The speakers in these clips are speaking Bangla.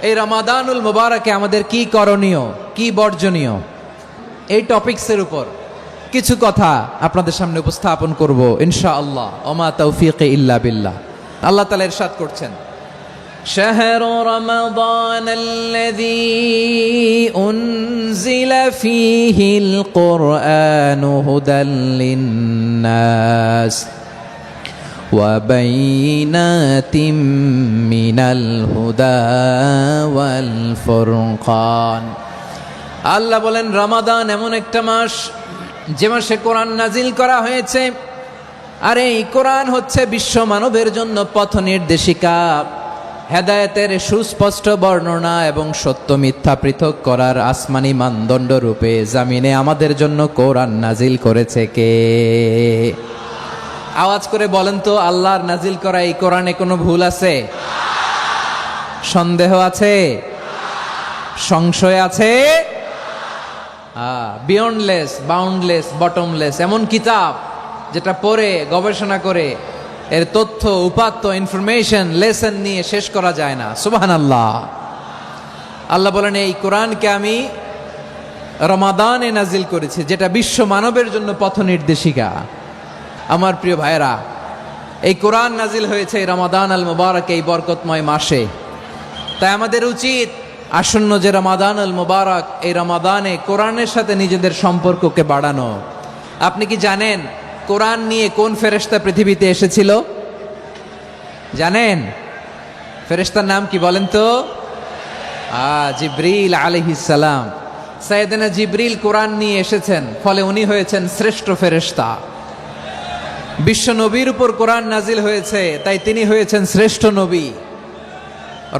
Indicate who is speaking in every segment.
Speaker 1: এই রমাদানুল মুবারকে আমাদের কি করণীয়, কি বর্জনীয়, এই টপিকসের উপর কিছু কথা আপনাদের সামনে উপস্থাপন করব ইনশাআল্লাহ। ওমা তৌফিক ইল্লা বিল্লাহ। আল্লাহ তাআলা ইরশাদ করছেন, শাহরু রমাদান আল্লাযী উনজিলা ফীহিল কুরআনু হুদাল লিন-নাস ওয়া বাইনাতিম মিনাল হুদা ওয়াল ফুরকান। আল্লাহ বলেন, রমাদান এমন একটা মাস যে মাসে কোরআন নাজিল করা হয়েছে, আর এই কোরআন হচ্ছে বিশ্ব মানবের জন্য পথ নির্দেশিকা, হেদায়েতের সুস্পষ্ট বর্ণনা এবং সত্য মিথ্যা পৃথক করার আসমানি মানদণ্ড রূপে জামিনে আমাদের জন্য কোরআন নাজিল করেছে কে? আওয়াজ করে বলেন তো, আল্লাহর নাজিল করা এই কোরআনে কোনো ভুল আছে? সন্দেহ আছে? সংশয় আছে? বিয়ন্ডলেস, বাউন্ডলেস, বটমলেস, এমন কিতাব যেটা পড়ে গবেষণা করে এর তথ্য, উপাত্ত, ইনফরমেশন, লেসন নিয়ে শেষ করা যায় না। সুবহানাল্লাহ। আল্লাহ বলেন, এই কোরআনকে আমি রমাদানে নাজিল করেছি, যেটা বিশ্ব মানবের জন্য পথ নির্দেশিকা। আমার প্রিয় ভাইরা, এই কোরআন নাজিল হয়েছে রমাদান আল মুবারক, এই বরকতময় মাসে। তাই আমাদের উচিত আসন্ন যে রমাদান আল মুবারক, এই রমাদানে কোরআনের সাথে নিজেদের সম্পর্ককে বাড়ানো। আপনি কি জানেন কোরআন নিয়ে কোন ফেরেশতা পৃথিবীতে এসেছিল? জানেন? ফেরেশতার নাম কি বলেন তো? জিবরিল আলাইহিস সালাম। সাইয়েদনা জিবরিল কোরআন নিয়ে এসেছেন, ফলে উনি হয়েছেন শ্রেষ্ঠ ফেরেশতা। বিশ্ব নবীর উপর কোরআন নাজিল হয়েছে, তাই তিনি হয়েছেন শ্রেষ্ঠ নবী।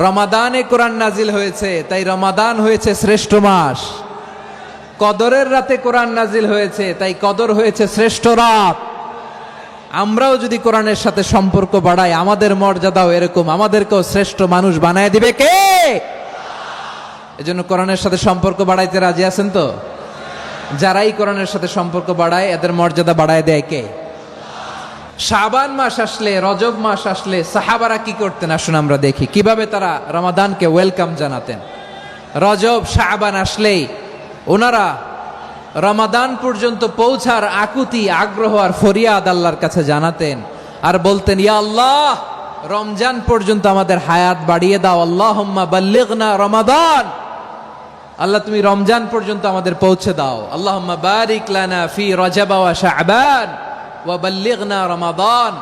Speaker 1: রমাদানে কোরআন নাজিল হয়েছে, তাই রমাদান হয়েছে শ্রেষ্ঠ মাস। কদরের রাতে কোরআন নাজিল হয়েছে, তাই কদর হয়েছে শ্রেষ্ঠ রাত। আমরাও যদি কোরআনের সাথে সম্পর্ক বাড়াই, আমাদের মর্যাদাও এরকম, আমাদেরকেও শ্রেষ্ঠ মানুষ বানায় দিবে কে? এজন্য কোরআনের সাথে সম্পর্ক বাড়াইতে রাজি আছেন তো? যারাই কোরআনের সাথে সম্পর্ক বাড়ায়, এদের মর্যাদা বাড়ায় দেয় কে? শাবান মাস আসলে, রজব মাস আসলে সাহাবারা কি করতেন? আসুন আমরা দেখি কিভাবে তারা রমাদানকে ওয়েলকাম জানাতেন। রজব, শাবান আসলেই ওনারা রমাদান পর্যন্ত পৌঁছার আকুতি, আগ্রহ আর ফরিয়াদ আল্লাহর কাছে জানাতেন, আর বলতেন, ইয়া আল্লাহ, রমজান পর্যন্ত আমাদের হায়াত বাড়িয়ে দাও। আল্লাহুম্মা বাল্লিগনা রমাদান। আল্লাহ, তুমি রমজান পর্যন্ত আমাদের পৌঁছে দাও। আল্লাহুম্মা বারিক লানা ফি রজব ওয়া শাবান ওয়া বাল্লিগনা রমাদান।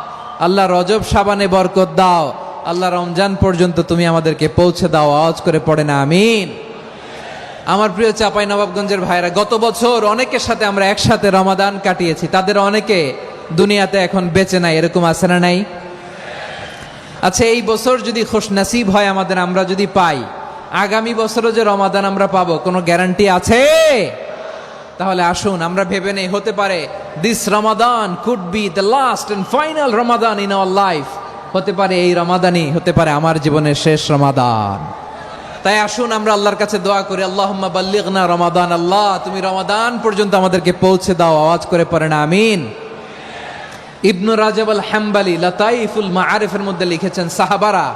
Speaker 1: আল্লাহ, রজব শাবানে বরকত দাও, আল্লাহ রমজান পর্যন্ত তুমি আমাদেরকে পৌঁছে দাও। আওয়াজ করে পড়েন আমিন। আমার প্রিয় চাপাই নবাবগঞ্জের ভাইরা, গত বছর অনেকের সাথে আমরা একসাথে রমাদান কাটিয়েছি, তাদের অনেকে দুনিয়াতে এখন বেঁচে নাই, এরকম আছে না নাই? আচ্ছা, এই বছর যদি খুশনসিব হয় আমাদের, আমরা যদি পাই, আগামী বছরও যে রমাদান আমরা পাবো, কোনো গ্যারান্টি আছে? তাহলে আসুন আমরা ভেবে নেই, হতে পারে this Ramadan could be the last and final Ramadan in our life. হতে পারে এই রমাদানই হতে পারে আমার জীবনের শেষ রমাদান। তাই আসুন আমরা আল্লাহর কাছে দোয়া করি, আল্লাহুম্মা বাল্লিগনা রমাদান। আল্লাহ, তুমি রমাদান পর্যন্ত আমাদেরকে পৌঁছে দাও। আওয়াজ করে পড়েন আমিন। ইবনু রাজব আল হাম্বলি লাতাইফুল মাআরিফের মধ্যে লিখেছেন, সাহাবারা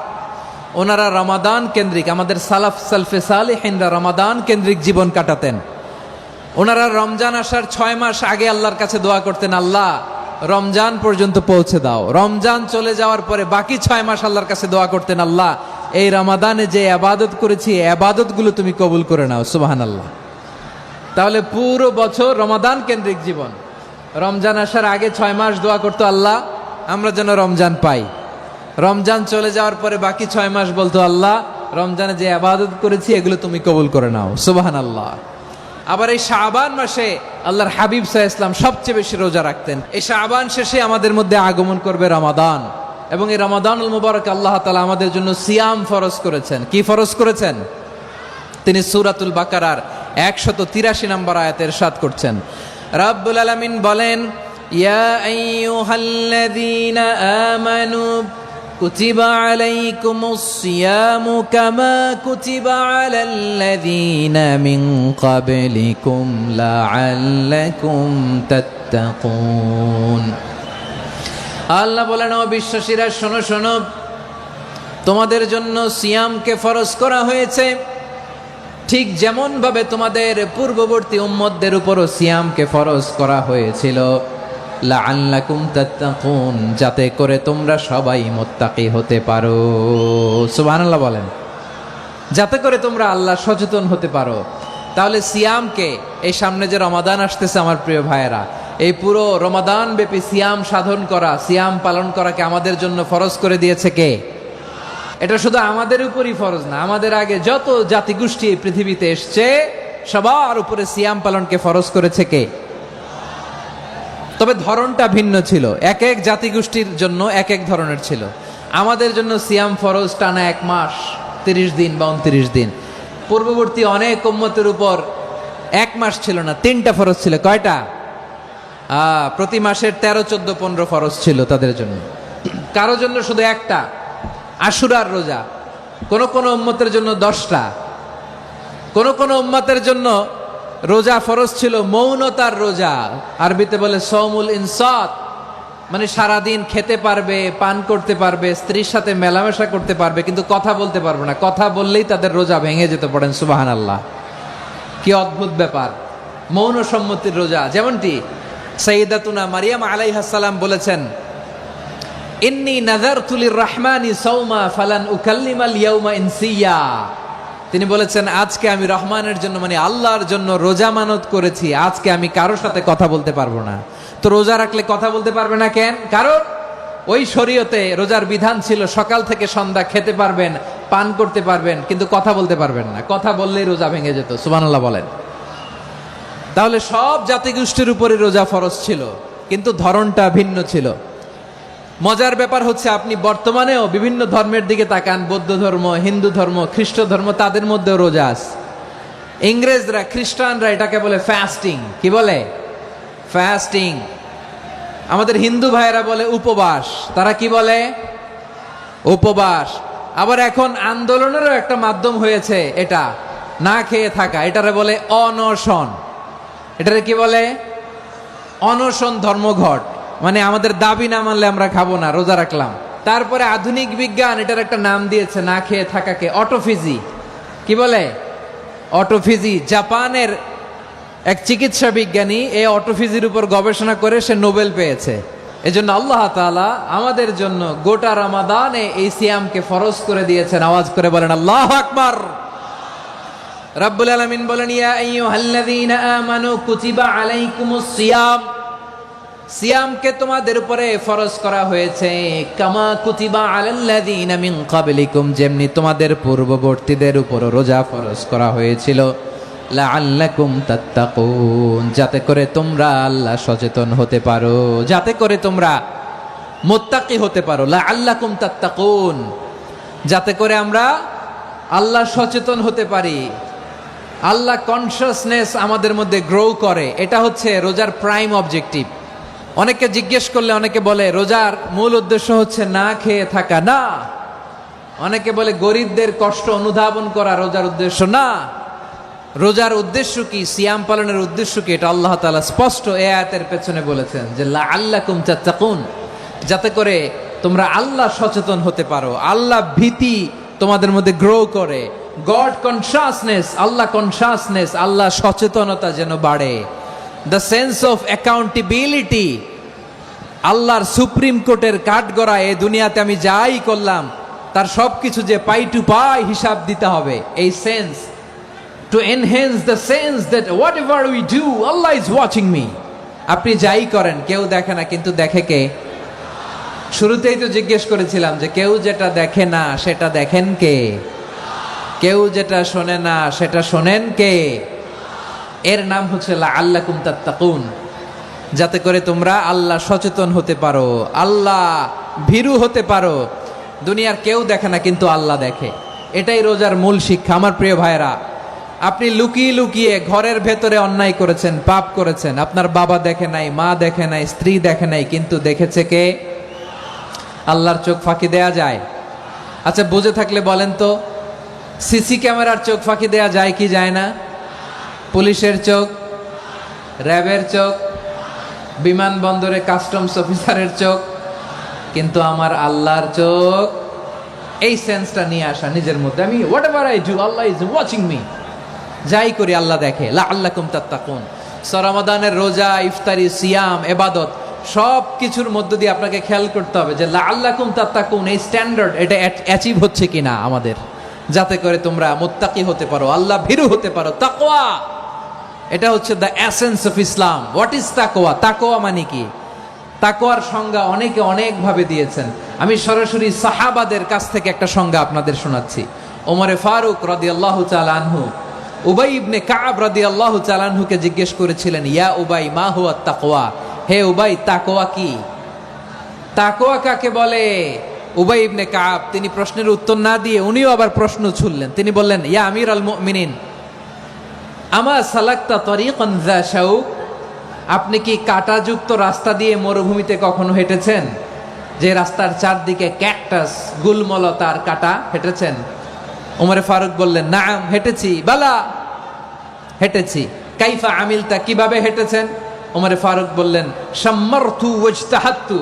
Speaker 1: ওনারা রমাদান কেন্দ্রিক, আমাদের সালাফ সালফে সালেহিনরা রমাদান কেন্দ্রিক জীবন কাটাতেন। ওনারা রমজান আসার 6 মাস আগে আল্লাহর কাছে দোয়া করতেন, আল্লাহ রমজান পর্যন্ত পৌঁছে দাও। রমজান চলে যাওয়ার পরে বাকি 6 মাস আল্লাহর কাছে দোয়া করতেন, আল্লাহ এই রমাদানে যে ইবাদত করেছি, ইবাদত গুলো তুমি কবুল করে নাও। সুবহানাল্লাহ। তাহলে পুরো বছর রমাদান কেন্দ্রিক জীবন। রমজান আসার আগে 6 মাস দোয়া করতো, আল্লাহ আমরা যেন রমজান পাই। রমজান চলে যাওয়ার পরে বাকি 6 মাস বলতো, আল্লাহ রমজানে যে ইবাদত করেছি এগুলো তুমি কবুল করে নাও। সুবহানাল্লাহ। আবার এই শাবান মাসে আল্লাহর হাবিব সাল্লাল্লাহু আলাইহি ওয়াসাল্লাম সবচেয়ে বেশি রোজা রাখতেন। এই শাবান শেষে আমাদের মধ্যে আগমন করবে রমাদান, এবং এই রমাদানুল মুবারক আল্লাহ তাআলা আমাদের জন্য সিয়াম ফরজ করেছেন। কি ফরজ করেছেন? তিনি সূরাতুল বাকারার 183 নম্বর আয়াতে ইরশাদ করছেন, রাব্বুল আলামিন বলেন, ইয়া আইয়ুহাল্লাযীনা আমানু কুতিবা আলাইকুমুস সিয়ামু কামা কুতিবা আলাল্লাযীনা মিন ক্বাবলিকুম লাআল্লাকুম তাত্তাকুন। আল্লাহ বলেন, ও বিশ্বাসীরা শোনো শোনো, তোমাদের জন্য সিয়ামকে ফরজ করা হয়েছে, ঠিক যেমন ভাবে তোমাদের পূর্ববর্তী উম্মতদের উপরও সিয়ামকে ফরজ করা হয়েছিল, লাআল্লাকুম তাত্তাকুন, যাতে করে তোমরা সবাই মুত্তাকি হতে পারো। সুবহানাল্লাহ বলেন, যাতে করে তোমরা আল্লাহ সচেতন হতে পারো। তাহলে সিয়ামকে, এই সামনে যে রমাদান আসতেছে আমার প্রিয় ভাইয়েরা, এই পুরো রমাদান ব্যাপী সিয়াম সাধন করা, সিয়াম পালন করাকে আমাদের জন্য ফরজ করে দিয়েছে কে? এটা শুধু আমাদের উপরই ফরজ না, আমাদের আগে যত জাতিগোষ্ঠী এই পৃথিবীতে এসছে সবার উপরে সিয়াম পালনকে ফরজ করেছে কে? তবে ধরনটা ভিন্ন ছিল, এক এক জাতিগোষ্ঠীর জন্য এক এক ধরনের ছিল। আমাদের জন্য সিয়াম ফরজ টানা 1 মাস 30 দিন বা 29 দিন। পূর্ববর্তী অনেক উম্মতের উপর 1 মাস ছিল না, 3টা ফরজ ছিল। কয়টা? প্রতি মাসের 13, 14, 15 ফরজ ছিল তাদের জন্য। কারো জন্য শুধু একটা, আশুরার রোজা। কোন কোন উম্মতের জন্য 10টা। কোন কোন উম্মতের জন্য রোজা ফরজ ছিল মৌনতার রোজা, আরবিতে বলে সৌমুল ইনসাত, মানে সারাদিন খেতে পারবে, পান করতে পারবে, স্ত্রীর সাথে মেলামেশা করতে পারবে, কিন্তু কথা বলতে পারবে না। কথা বললেই তাদের রোজা ভেঙে যেতে। পড়েন সুবহানাল্লাহ, কি অদ্ভুত ব্যাপার! মৌন সম্মতির রোজা। যেমনটি সাইয়্যিদাতুনা মারিয়াম আলাইহাস সালাম বলেছেন, ইন্নী নাযারতু লির-রাহমানি সাওমা ফালান উকাল্লিমাল ইয়াওমা ইনসিয়া। তিনি বলেছেন, আজকে আমি রহমানের জন্য, মানে আল্লাহর জন্য রোজা মানত করেছি, আজকে আমি কারোর সাথে কথা বলতে পারবো না। তো রোজা রাখলে কথা বলতে পারবে না কেন? কারণ ওই শরীয়তে রোজার বিধান ছিল সকাল থেকে সন্ধ্যা খেতে পারবেন, পান করতে পারবেন, কিন্তু কথা বলতে পারবেন না। কথা বললেই রোজা ভেঙে যেত। সুবহানাল্লাহ বলেন। তাহলে সব জাতিগোষ্ঠীর উপরে রোজা ফরজ ছিল, কিন্তু ধরনটা ভিন্ন ছিল। মজার ব্যাপার হচ্ছে, আপনি বর্তমানেও বিভিন্ন ধর্মের দিকে তাকান, বৌদ্ধ ধর্ম, হিন্দু ধর্ম, খ্রিস্ট ধর্ম, তাদের মধ্যেও রোজা আছে। ইংরেজরা, খ্রিস্টানরা এটাকে বলে ফাস্টিং। কি বলে? ফাস্টিং। আমাদের হিন্দু ভাইয়েরা বলে উপবাস। তারা কি বলে? উপবাস। আবার এখন আন্দোলনেরও একটা মাধ্যম হয়েছে এটা, না খেয়ে থাকা। এটারে বলে অনশন। এটারে কি বলে? অনশন ধর্মঘট। মানে আমাদের দাবি না মানলে আমরা খাবো না, রোজা রাখলাম। তারপরে আধুনিক বিজ্ঞান এটার একটা নাম দিয়েছে না খেয়ে থাকাকে, অটোফিজি। কি বলে? অটোফিজি। জাপানের এক চিকিৎসা বিজ্ঞানী এই অটোফিজির উপর গবেষণা করে সে নোবেল পেয়েছে। এজন্য আল্লাহ তাআলা আমাদের জন্য গোটা রমাদানে এই সিয়ামকে ফরজ করে দিয়েছেন। আওয়াজ করে বলেন আল্লাহু আকবার। রাব্বুল আলামিন বলেন, ইয়া আইয়ুহাল্লাযীনা আমানু কুতিবা আলাইকুমুস সিয়াম। সিয়ামকে তোমাদের উপরে ফরজ করা হয়েছে, কামা কুতিবা আলাল্লাযীনা মিন ক্বাবলিকুম, যেমনি তোমাদের পূর্ববর্তীদের উপর রোজা ফরজ করা হয়েছিল, লাআল্লাকুম তাত্তাকুন, যাতে করে তোমরা আল্লাহ সচেতন হতে পারো, যাতে করে তোমরা মুত্তাকি হতে পারো। লাআল্লাকুম তাত্তাকুন, যাতে করে আমরা আল্লাহ সচেতন হতে পারি, আল্লাহ কনসিয়াসনেস আমাদের মধ্যে গ্রো করে। এটা হচ্ছে রোজার প্রাইম অবজেক্টিভ। অনেকে জিজ্ঞেস করলে অনেকে বলে রোজার মূল উদ্দেশ্য হচ্ছে না খেয়ে থাকা। না। অনেকে বলে গরিবদের কষ্ট অনুধাবন করা রোজার উদ্দেশ্য। না। রোজার উদ্দেশ্য কি, সিয়াম পালনের উদ্দেশ্য কি, এটা আল্লাহ তাআলা স্পষ্ট এই আয়াতের পেছনে বলেছেন যে লাআল্লাকুম তাত্তাকুন, যাতে করে তোমরা আল্লাহ সচেতন হতে পারো, আল্লাহ ভীতি তোমাদের মধ্যে গ্রো করে, গড কনসিয়াসনেস, আল্লাহ কনসিয়াসনেস, আল্লাহ সচেতনতা যেন বাড়ে। দ্য সেন্স অফ অ্যাকাউন্টেবিলিটি, আল্লাহর সুপ্রিম কোর্টের কাঠগড়া এই দুনিয়াতে আমি যাই করলাম তার সবকিছু যে পাই টু পাই হিসাব দিতে হবে, এই sense, to enhance the sense that what ever we do Allah is watching me. আপনি যাই করেন কেউ দেখে না, কিন্তু দেখে কে? শুরুতেই তো জিজ্ঞেস করেছিলাম যে কেউ যেটা দেখে না সেটা দেখেন কে? কেউ যেটা শোনে না সেটা শোনেন কে? এর নাম হচ্ছে লাআল্লাকুম তাত্তাকুন, যাতে করে তোমরা আল্লাহ সচেতন হতে পারো, আল্লাহ ভীরু হতে পারো। দুনিয়ার কেউ দেখে না, কিন্তু আল্লাহ দেখে। এটাই রোজার মূল শিক্ষা। আমার প্রিয় ভাইরা, আপনি লুকিয়ে লুকিয়ে ঘরের ভেতরে অন্যায় করেছেন, পাপ করেছেন, আপনার বাবা দেখে নাই, মা দেখে নাই, স্ত্রী দেখে নাই, কিন্তু দেখেছে কে? আল্লাহর চোখ ফাঁকি দেয়া যায়? আচ্ছা, বুঝে থাকলে বলেন তো, সিসি ক্যামেরার চোখ ফাঁকি দেয়া যায় কি যায় না? পুলিশের চোখ, র্যাবের চোখ, বিমানবন্দরে কাস্টমস অফিসারের চোখ, কিন্তু আমার আল্লাহর চোখ এই সেন্সটা নিয়ে আসা নিজের মধ্যে, আমি what ever I do Allah is watching me, যাই করি আল্লাহ দেখে। লাআল্লাকুম তাত্তাকুন। রমাদানের রোজা, ইফতারি, সিয়াম, ইবাদত সব কিছুর মধ্য দিয়ে আপনাকে খেয়াল করতে হবে যে লাআল্লাকুম তাত্তাকুন এই স্ট্যান্ডার্ড এটা অ্যাচিভ হচ্ছে কিনা আমাদের, যাতে করে তোমরা মুত্তাকি হতে পারো, আল্লাহ ভীরু হতে পারো। তাকওয়া, এটা হচ্ছে the essence of Islam. What is তাকওয়া? তাকওয়া মানে কি? তাকওয়ার সংজ্ঞা অনেকে অনেকভাবে দিয়েছেন। আমি সরাসরি সাহাবাদের কাছ থেকে একটা সংজ্ঞা আপনাদের শোনাচ্ছি। ওমরে ফারুক রাদিয়াল্লাহু তাআলা আনহু উবাই ইবনে কাব রাদিয়াল্লাহু তাআলা আনহুকে জিজ্ঞেস করেছিলেন, ইয়া উবাই মা হুয়া তাকওয়া, হে উবাই তাকওয়া কি? তাকওয়া কাকে বলে? উবাই ইবনে কাব তিনি প্রশ্নের উত্তর না দিয়ে উনিও আবার প্রশ্ন ছুড়লেন। তিনি বললেন, ইয়া আমিরাল মুমিনিন আমা সালাকতা তরিকান যা শাউক, আপনি কি কাঁটাযুক্ত রাস্তা দিয়ে মরুভূমিতে কখনো হেঁটেছেন? যে রাস্তার চারদিকে ক্যাকটাস, গুলমলতার কাঁটা, হেঁটেছেন? ওমরে ফারুক বললেন, নাম হেঁটেছি। বালা, হেঁটেছি। কাইফা আমিলতা, কিভাবে হেঁটেছেন? ওমরে ফারুক বললেন, শাম্মারতু ওয়াজতাহাত্তু,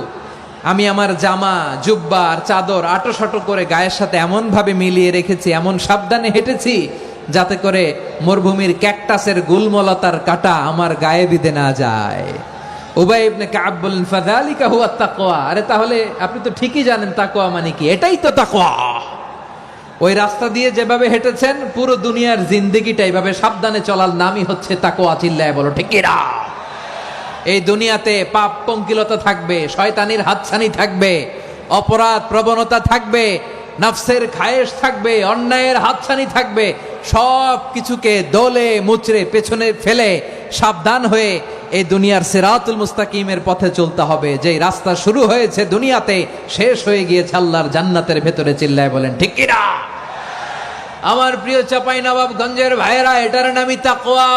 Speaker 1: আমি আমার জামা, জুব্বা আর চাদর আটোসাটো করে গায়ের সাথে এমন ভাবে মিলিয়ে রেখেছি, এমন সাবধানে হেঁটেছি যাতে করে মরুভূমির ক্যাকটাসের গুলমলতার কাঁটা আমার গায়ে বিঁধে না যায়। উবাই ইবনে কাব বললেন, ফাযালিকা হুয়া তাকওয়া, আরে তাহলে আপনি তো ঠিকই জানেন তাকওয়া মানে কি, এটাই তো তাকওয়া। ওই রাস্তা দিয়ে যেভাবে হেঁটেছেন পুরো দুনিয়ার জিন্দেগিটা এইভাবে সাবধানে চলার নামই হচ্ছে তাকওয়া। চিল্লায় বলো ঠিক কিনা? এই দুনিয়াতে পাপ পঙ্কিলতা থাকবে, শয়তানির হাতছানি থাকবে, অপরাধ প্রবণতা থাকবে, নফসের খায়েশ থাকবে, অন্যায়ের হাতছানি থাকবে। সব কিছুকে দলে মুচড়ে পেছনে ফেলে সাবধান হয়ে এই দুনিয়ার সিরাতুল মুস্তাকিমের পথে চলতে হবে। যেই রাস্তা শুরু হয়েছে দুনিয়াতে, শেষ হয়ে গিয়েছে আল্লাহর জান্নাতের ভেতরে। চিল্লায় বলেন ঠিক কিনা? আমার প্রিয় চাপাই নবাবগঞ্জের ভাইয়েরা, এটার নামই তাকওয়া।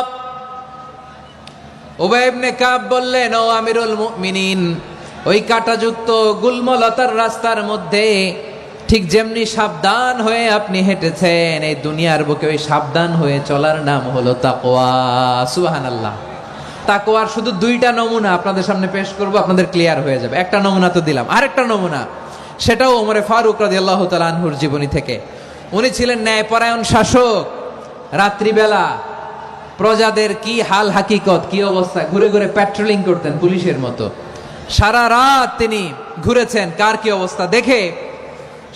Speaker 1: উবাই ইবনে কাব বললেন, ও আমিরুল মুমিনিন, ওই কাঁটাযুক্ত গুলমলতার রাস্তার মধ্যে ঠিক যেমনি সাবধান হয়ে আপনি হেঁটেছেন, এই দুনিয়ার বুকে ওই সাবধান হয়ে চলার নাম হলো তাকওয়া। সুবহানাল্লাহ। তাকওয়ার শুধু দুইটা নমুনা আপনাদের সামনে পেশ করব, আপনাদের ক্লিয়ার হয়ে যাবে। একটা নমুনা তো দিলাম, আরেকটা নমুনা, সেটাও ওমরে ফারুক রাদিয়াল্লাহু তাআলা আনহুর জীবনী থেকে। উনি ছিলেন ন্যায়পরায়ণ শাসক। রাত্রিবেলা প্রজাদের কি হাল হাকিকত, কি অবস্থা, ঘুরে ঘুরে প্যাট্রোলিং করতেন পুলিশের মতো। সারা রাত তিনি ঘুরেছেন কার কি অবস্থা দেখে,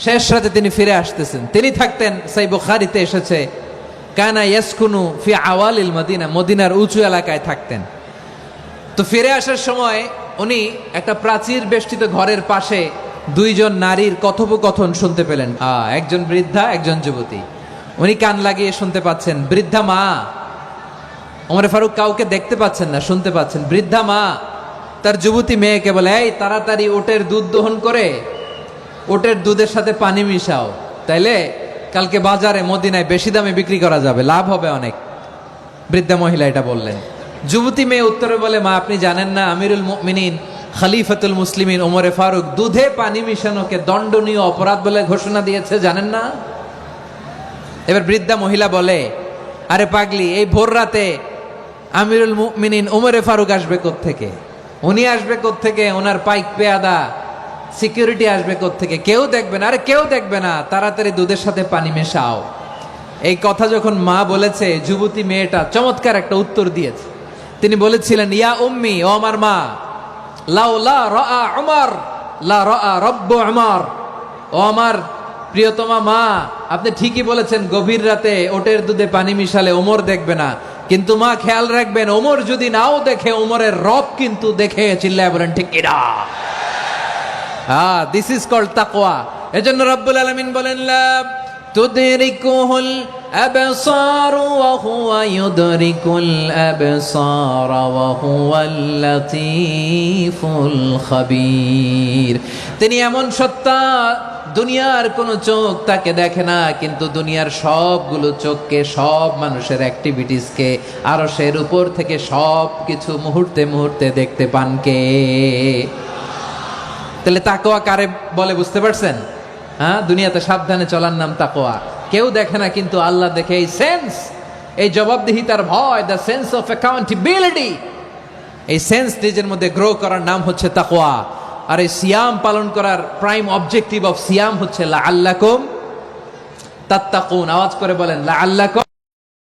Speaker 1: শেষ রাতে তিনি ফিরে আসতেছেন। তিনি থাকতেন, সহিহ বুখারীতে এসেছে, কানা ইয়াসকুনু ফি আওয়ালিল মদিনা, মদিনার উঁচু এলাকায় থাকতেন। তো ফিরে আসার সময় উনি একটা প্রাচীর বেষ্টিত ঘরের পাশে দুইজন নারীর কথোপকথন শুনতে পেলেন। একজন বৃদ্ধা, একজন যুবতী। উনি কান লাগিয়ে শুনতে পাচ্ছেন। বৃদ্ধা মা, ওমর ফারুক কাউকে দেখতে পাচ্ছেন না, শুনতে পাচ্ছেন। বৃদ্ধা মা তার যুবতী মেয়েকে বলে, এই তাড়াতাড়ি ওটের দুধ দহন করে ওটের দুধের সাথে পানি মিশাও, তাইলে কালকে বাজারে মদিনায় বেশি দামে বিক্রি করা যাবে, লাভ হবে অনেক। বৃদ্ধা মহিলা এটা বললেন। যুবতী মেয়ে উত্তরে বলে, মা আপনি জানেন না আমিরুল মুমিনিন খলিফাতুল মুসলিমিন ওমরে ফারুক দুধে পানি মিশানোকে দণ্ডনীয় অপরাধ বলে ঘোষণা দিয়েছে, জানেন না? এবার বৃদ্ধা মহিলা বলে, আরে পাগলি, এই ভোর রাতে আমিরুল মুমিনিন ওমরে ফারুক আসবে কোত্থেকে? উনি আসবে কোত্থেকে? ওনার পাইক পেয়াদা সিকিউরিটি আসবে কোত্থেকে? কেউ দেখবে না। আরে কেউ দেখবে না, তাড়াতাড়ি দুধের সাথে পানি মেশাও। এই কথা যখন মা বলেছে, যুবতী মেয়েটা চমৎকার একটা উত্তর দিয়েছে। তিনি বলেছিলেন, ইয়া উম্মি, ও আমার মা, লাউলা রাআ উমর লা রাআ রব্বু উমর, ও আমার প্রিয়তমা মা, আপনি ঠিকই বলেছেন, গভীর রাতে ওটের দুধে পানি মিশালে ওমর দেখবে না, কিন্তু মা খেয়াল রাখবেন, ওমর যদি নাও দেখে, ওমরের রব কিন্তু দেখে। চিল্লায় বলেন ঠিক কিনা? দিস ইজ কল্ড তাকওয়া। এজন্য রব্বুল আলামিন বলেন, লা তুদরিকুহুল আবসার ওয়া হুয়া ইউদরিকুল আবসার ওয়া হুয়াল লাতীফুল খাবীর। তিনি এমন সত্তা, দুনিয়ার কোন চোখ তাকে দেখে না, কিন্তু দুনিয়ার সবগুলো চোখকে, সব মানুষের অ্যাক্টিভিটিসকে আরশের উপর থেকে সব কিছু মুহূর্তে মুহূর্তে দেখতে পান কে? তাহলে তাকওয়া কারে বলে বুঝতে পারছেন? দুনিয়াতে সাবধানে চলার নাম তাকওয়া। কেউ দেখে না, কিন্তু আল্লাহ দেখে। এই সেন্স, এই জবাবদিহিতার ভয়, দ্য সেন্স অফ অ্যাকাউন্টেবিলিটি, এই সেন্স নিজের মধ্যে গ্রো করার নাম হচ্ছে তাকওয়া। আর এই সিয়াম পালন করার প্রাইম অবজেক্টিভ অফ সিয়াম হচ্ছে লাআল্লাকুম তাত্তাকুন, আওয়াজ করে বলেন লাআল্লাকুম